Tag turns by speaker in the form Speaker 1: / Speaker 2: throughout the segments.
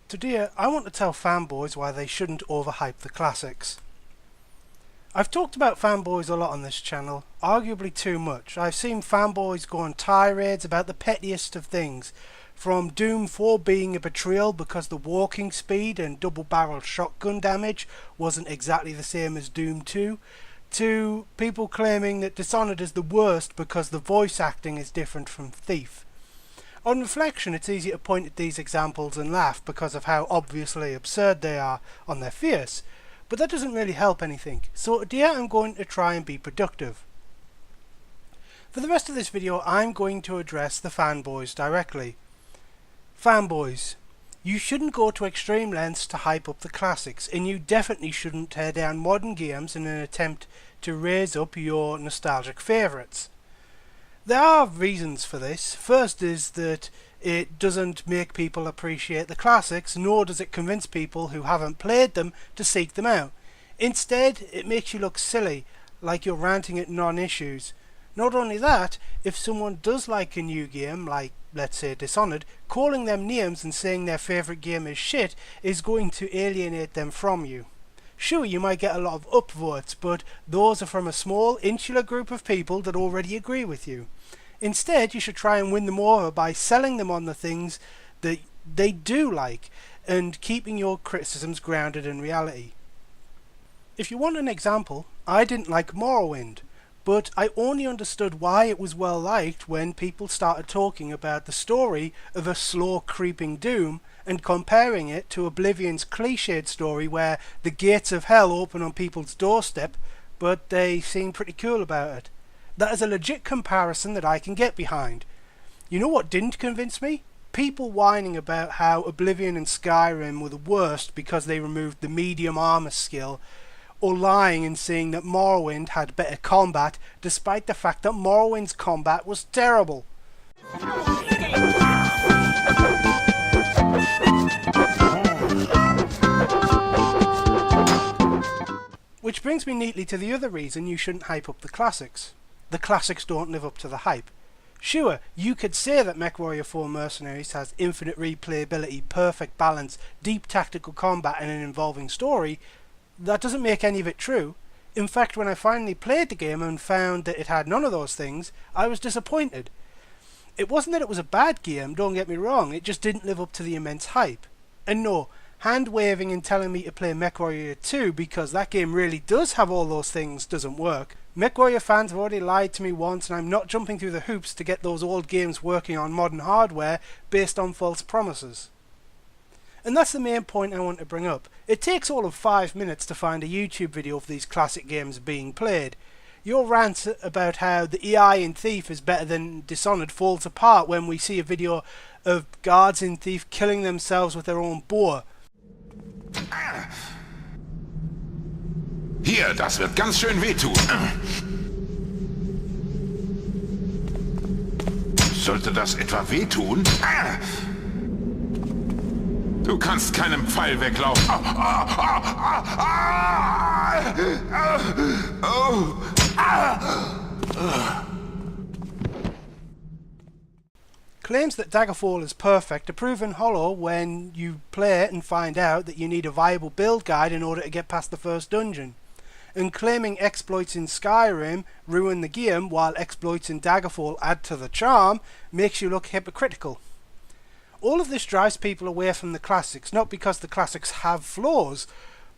Speaker 1: Today I want to tell fanboys why they shouldn't overhype the classics. I've talked about fanboys a lot on this channel, arguably too much. I've seen fanboys go on tirades about the pettiest of things, from Doom 4 being a betrayal because the walking speed and double-barreled shotgun damage wasn't exactly the same as Doom 2, to people claiming that Dishonored is the worst because the voice acting is different from Thief. On reflection, it's easy to point at these examples and laugh because of how obviously absurd they are on their face, but that doesn't really help anything, so today I'm going to try and be productive. For the rest of this video, I'm going to address the fanboys directly. Fanboys, you shouldn't go to extreme lengths to hype up the classics, and you definitely shouldn't tear down modern games in an attempt to raise up your nostalgic favourites. There are reasons for this. First is that it doesn't make people appreciate the classics, nor does it convince people who haven't played them to seek them out. Instead, it makes you look silly, like you're ranting at non-issues. Not only that, if someone does like a new game, like let's say Dishonored, calling them names and saying their favourite game is shit is going to alienate them from you. Sure, you might get a lot of upvotes, but those are from a small, insular group of people that already agree with you. Instead, you should try and win them over by selling them on the things that they do like, and keeping your criticisms grounded in reality. If you want an example, I didn't like Morrowind, but I only understood why it was well liked when people started talking about the story of a slow creeping Doom and comparing it to Oblivion's cliched story where the gates of hell open on people's doorstep, but they seem pretty cool about it. That is a legit comparison that I can get behind. You know what didn't convince me? People whining about how Oblivion and Skyrim were the worst because they removed the medium armor skill, or lying and saying that Morrowind had better combat despite the fact that Morrowind's combat was terrible. Which brings me neatly to the other reason you shouldn't hype up the classics. The classics don't live up to the hype. Sure, you could say that MechWarrior 4 Mercenaries has infinite replayability, perfect balance, deep tactical combat and an involving story. That doesn't make any of it true. In fact, when I finally played the game and found that it had none of those things, I was disappointed. It wasn't that it was a bad game, don't get me wrong, it just didn't live up to the immense hype. And no, hand-waving and telling me to play MechWarrior 2 because that game really does have all those things doesn't work. MechWarrior fans have already lied to me once, and I'm not jumping through the hoops to get those old games working on modern hardware based on false promises. And that's the main point I want to bring up. It takes all of 5 minutes to find a YouTube video of these classic games being played. Your rant about how the AI in Thief is better than Dishonored falls apart when we see a video of guards in Thief killing themselves with their own bow.
Speaker 2: Hier, das wird ganz schön wehtun. Sollte das etwa wehtun? Du kannst keinem Pfeil weglaufen.
Speaker 1: Claims that Daggerfall is perfect are proven hollow when you play it and find out that you need a viable build guide in order to get past the first dungeon. And claiming exploits in Skyrim ruin the game while exploits in Daggerfall add to the charm makes you look hypocritical. All of this drives people away from the classics, not because the classics have flaws,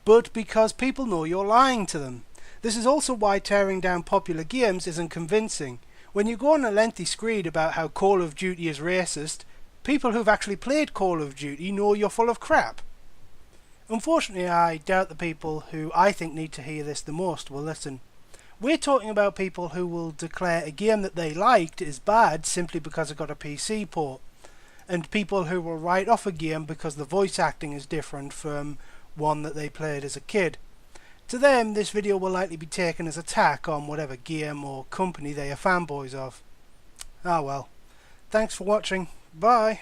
Speaker 1: but because people know you're lying to them. This is also why tearing down popular games isn't convincing. When you go on a lengthy screed about how Call of Duty is racist, people who've actually played Call of Duty know you're full of crap. Unfortunately, I doubt the people who I think need to hear this the most will listen. We're talking about people who will declare a game that they liked is bad simply because it got a PC port, and people who will write off a game because the voice acting is different from one that they played as a kid. To them, this video will likely be taken as attack on whatever game or company they are fanboys of. Ah well. Thanks for watching. Bye.